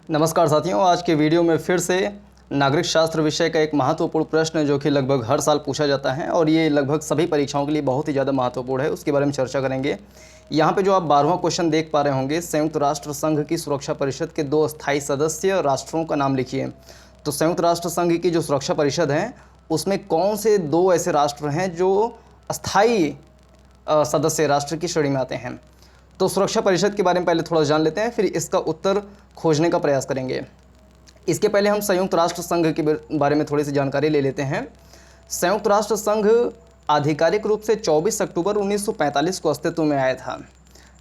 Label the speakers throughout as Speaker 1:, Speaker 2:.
Speaker 1: नमस्कार साथियों, आज के वीडियो में फिर से नागरिक शास्त्र विषय का एक महत्वपूर्ण प्रश्न जो कि लगभग हर साल पूछा जाता है और ये लगभग सभी परीक्षाओं के लिए बहुत ही ज़्यादा महत्वपूर्ण है, उसके बारे में चर्चा करेंगे। यहाँ पे जो आप 12वां क्वेश्चन देख पा रहे होंगे, संयुक्त राष्ट्र संघ की सुरक्षा परिषद के 2 स्थायी सदस्य राष्ट्रों का नाम लिखिए। तो संयुक्त राष्ट्र संघ की जो सुरक्षा परिषद है उसमें कौन से 2 ऐसे राष्ट्र हैं जो अस्थायी सदस्य राष्ट्र की श्रेणी में आते हैं। तो सुरक्षा परिषद के बारे में पहले थोड़ा जान लेते हैं, फिर इसका उत्तर खोजने का प्रयास करेंगे। इसके पहले हम संयुक्त राष्ट्र संघ के बारे में थोड़ी सी जानकारी ले लेते हैं। संयुक्त राष्ट्र संघ आधिकारिक रूप से 24 अक्टूबर 1945 को अस्तित्व में आया था।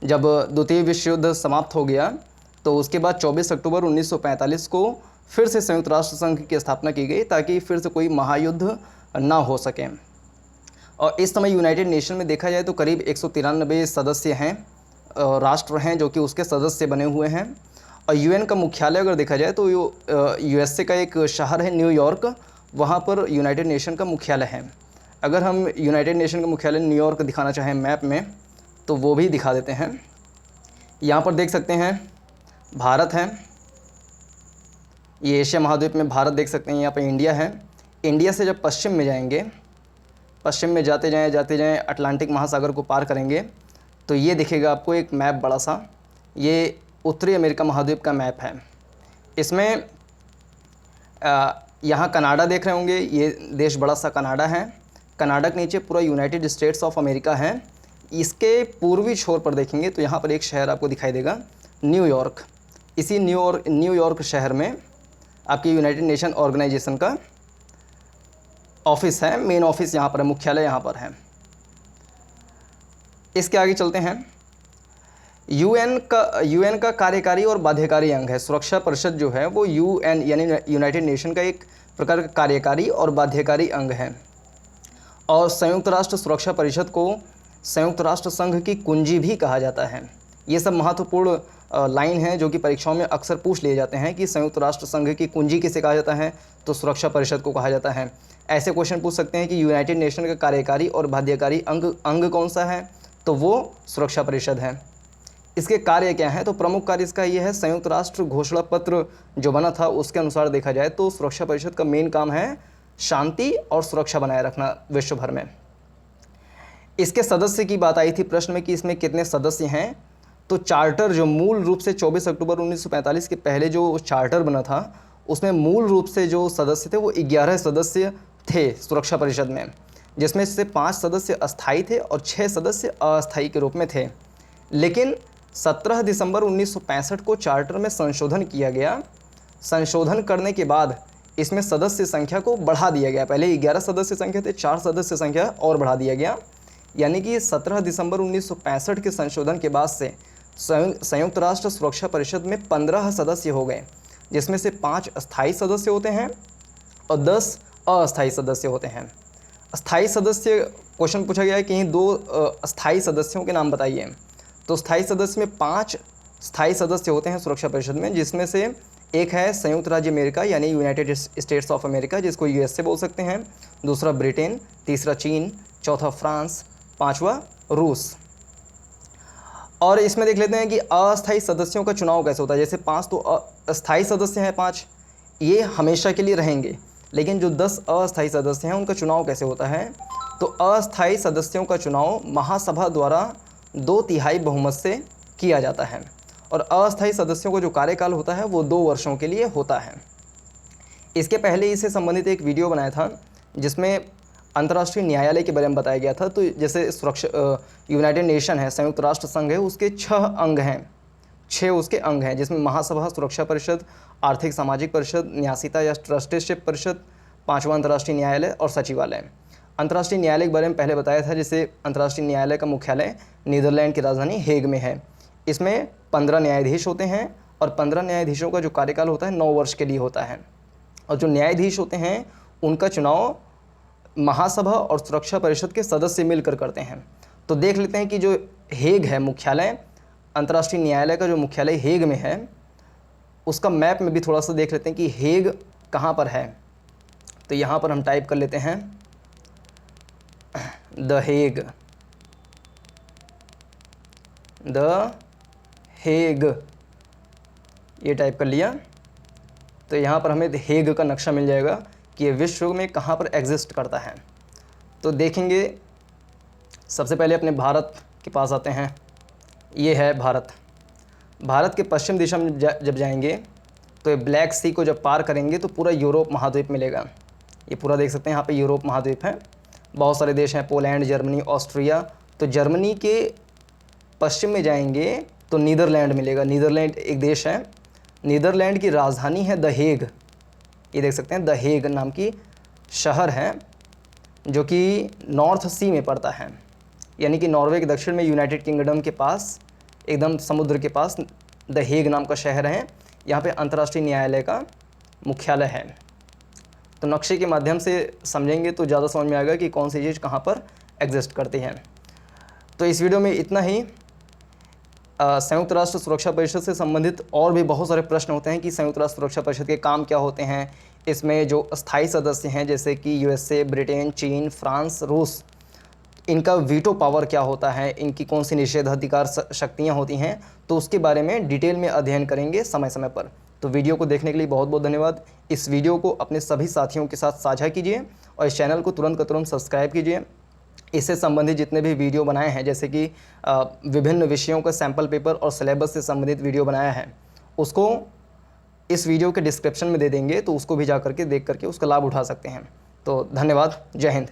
Speaker 1: जब द्वितीय विश्व युद्ध समाप्त हो गया तो उसके बाद 24 अक्टूबर 1945 को फिर से संयुक्त राष्ट्र संघ की स्थापना की गई ताकि फिर से कोई महायुद्ध ना हो सके। और इस समय यूनाइटेड नेशन में देखा जाए तो करीब 193 सदस्य हैं, राष्ट्र हैं जो कि उसके सदस्य बने हुए हैं। और यूएन का मुख्यालय अगर देखा जाए तो यूएसए का एक शहर है न्यूयॉर्क, वहाँ पर यूनाइटेड नेशन का मुख्यालय है। अगर हम यूनाइटेड नेशन का मुख्यालय न्यूयॉर्क दिखाना चाहें मैप में तो वो भी दिखा देते हैं। यहाँ पर देख सकते हैं भारत है, ये एशिया महाद्वीप में भारत देख सकते हैं। यहाँ पर इंडिया है। इंडिया से जब पश्चिम में जाएंगे, पश्चिम में जाते जाएं अटलांटिक महासागर को पार करेंगे तो ये दिखेगा आपको एक मैप बड़ा सा, ये उत्तरी अमेरिका महाद्वीप का मैप है। इसमें यहाँ कनाडा देख रहे होंगे, ये देश बड़ा सा कनाडा है। कनाडा के नीचे पूरा यूनाइटेड स्टेट्स ऑफ अमेरिका है। इसके पूर्वी छोर पर देखेंगे तो यहाँ पर एक शहर आपको दिखाई देगा, न्यूयॉर्क। इसी न्यूयॉर्क शहर में आपकी यूनाइटेड नेशन ऑर्गेनाइजेशन का ऑफिस है, मेन ऑफिस यहाँ पर है, मुख्यालय यहाँ पर है। इसके आगे चलते हैं। यूएन का कार्यकारी और बाध्यकारी अंग है। सुरक्षा परिषद जो है वो यूएन यानी यूनाइटेड नेशन का एक प्रकार का कार्यकारी और बाध्यकारी अंग है। और संयुक्त राष्ट्र सुरक्षा परिषद को संयुक्त राष्ट्र संघ की कुंजी भी कहा जाता है। ये सब महत्वपूर्ण लाइन है जो कि परीक्षाओं में अक्सर पूछ लिए जाते हैं कि संयुक्त राष्ट्र संघ की कुंजी किसे कहा जाता है, तो सुरक्षा परिषद को कहा जाता है। ऐसे क्वेश्चन पूछ सकते हैं कि यूनाइटेड नेशन का कार्यकारी और बाध्यकारी अंग कौन सा है, तो वो सुरक्षा परिषद है। इसके कार्य क्या हैं, तो प्रमुख कार्य इसका ये है, संयुक्त राष्ट्र घोषणा पत्र जो बना था उसके अनुसार देखा जाए तो सुरक्षा परिषद का मेन काम है शांति और सुरक्षा बनाए रखना विश्व भर में। इसके सदस्य की बात आई थी प्रश्न में कि इसमें कितने सदस्य हैं, तो चार्टर जो मूल रूप से 24 अक्टूबर 1945 के पहले जो चार्टर बना था उसमें मूल रूप से जो सदस्य थे वो 11 सदस्य थे सुरक्षा परिषद में, जिसमें से 5 सदस्य अस्थायी थे और 6 सदस्य अस्थायी के रूप में थे। लेकिन 17 दिसंबर 1965 को चार्टर में संशोधन किया गया। संशोधन करने के बाद इसमें सदस्य संख्या को बढ़ा दिया गया। पहले 11 सदस्य संख्या थे, 4 सदस्य संख्या और बढ़ा दिया गया। यानी कि 17 दिसंबर 1965 के संशोधन के बाद से संयुक्त राष्ट्र सुरक्षा परिषद में 15 सदस्य हो गए, जिसमें से 5 अस्थायी सदस्य होते हैं और 10 अस्थायी सदस्य होते हैं। अस्थायी सदस्य क्वेश्चन पूछा गया है कि 2 अस्थायी सदस्यों के नाम बताइए। तो स्थायी सदस्य में 5 स्थायी सदस्य होते हैं सुरक्षा परिषद में, जिसमें से एक है संयुक्त राज्य अमेरिका यानी यूनाइटेड स्टेट्स ऑफ अमेरिका, जिसको यूएसए बोल सकते हैं। दूसरा ब्रिटेन, तीसरा चीन, चौथा फ्रांस, 5वां रूस। और इसमें देख लेते हैं कि अस्थायी सदस्यों का चुनाव कैसे होता है। जैसे 5 तो अस्थायी सदस्य हैं, 5 ये हमेशा के लिए रहेंगे, लेकिन जो 10 अस्थायी सदस्य हैं उनका चुनाव कैसे होता है, तो अस्थायी सदस्यों का चुनाव महासभा द्वारा 2/3 बहुमत से किया जाता है। और अस्थायी सदस्यों को जो कार्यकाल होता है वो 2 वर्षों के लिए होता है। इसके पहले इससे संबंधित एक वीडियो बनाया था जिसमें अंतर्राष्ट्रीय न्यायालय के बारे में बताया गया था। तो जैसे सुरक्षा यूनाइटेड नेशन है, संयुक्त राष्ट्र संघ है, उसके 6 अंग हैं, 6 उसके अंग हैं, जिसमें महासभा, सुरक्षा परिषद, आर्थिक सामाजिक परिषद, न्यासिता या ट्रस्टीशिप परिषद, 5वां अंतर्राष्ट्रीय न्यायालय और सचिवालय। अंतर्राष्ट्रीय न्यायालय के बारे में पहले बताया था, जैसे अंतर्राष्ट्रीय न्यायालय का मुख्यालय नीदरलैंड की राजधानी हेग में है। इसमें 15 न्यायाधीश होते हैं और 15 न्यायाधीशों का जो कार्यकाल होता है 9 वर्ष के लिए होता है। और जो न्यायाधीश होते हैं उनका चुनाव महासभा और सुरक्षा परिषद के सदस्य मिलकर करते हैं। तो देख लेते हैं कि जो हेग है मुख्यालय, अंतर्राष्ट्रीय न्यायालय का जो मुख्यालय हेग में है, उसका मैप में भी थोड़ा सा देख लेते हैं कि हेग कहाँ पर है। तो यहाँ पर हम टाइप कर लेते हैं द हेग। ये टाइप कर लिया तो यहाँ पर हमें हेग का नक्शा मिल जाएगा कि ये विश्व में कहाँ पर एग्जिस्ट करता है। तो देखेंगे, सबसे पहले अपने भारत के पास आते हैं। ये है भारत। भारत के पश्चिम दिशा में जब जाएंगे तो ये ब्लैक सी को जब पार करेंगे तो पूरा यूरोप महाद्वीप मिलेगा। ये पूरा देख सकते हैं, यहाँ पे यूरोप महाद्वीप है, बहुत सारे देश हैं, पोलैंड, जर्मनी, ऑस्ट्रिया। तो जर्मनी के पश्चिम में जाएंगे तो नीदरलैंड मिलेगा। नीदरलैंड एक देश है। नीदरलैंड की राजधानी है द हेग। ये देख सकते हैं, द हेग नाम की शहर है जो कि नॉर्थ सी में पड़ता है, यानी कि नॉर्वे के दक्षिण में यूनाइटेड किंगडम के पास, एकदम समुद्र के पास द हेग नाम का शहर है। यहाँ पे अंतर्राष्ट्रीय न्यायालय का मुख्यालय है। तो नक्शे के माध्यम से समझेंगे तो ज़्यादा समझ में आएगा कि कौन सी चीज़ कहाँ पर एग्जिस्ट करती है। तो इस वीडियो में इतना ही। संयुक्त राष्ट्र सुरक्षा परिषद से संबंधित और भी बहुत सारे प्रश्न होते हैं कि संयुक्त राष्ट्र सुरक्षा परिषद के काम क्या होते हैं, इसमें जो स्थायी सदस्य हैं जैसे कि यूएसए, ब्रिटेन, चीन, फ्रांस, रूस, इनका वीटो पावर क्या होता है, इनकी कौन सी निषेधाधिकार शक्तियाँ होती हैं, तो उसके बारे में डिटेल में अध्ययन करेंगे समय समय पर। तो वीडियो को देखने के लिए बहुत बहुत धन्यवाद। इस वीडियो को अपने सभी साथियों के साथ साझा कीजिए और इस चैनल को तुरंत का तुरंत सब्सक्राइब कीजिए। इससे संबंधित जितने भी वीडियो बनाए हैं, जैसे कि विभिन्न विषयों का सैम्पल पेपर और सिलेबस से संबंधित वीडियो बनाया है, उसको इस वीडियो के डिस्क्रिप्शन में दे देंगे, तो उसको भी जा करके देख करके उसका लाभ उठा सकते हैं। तो धन्यवाद। जय हिंद।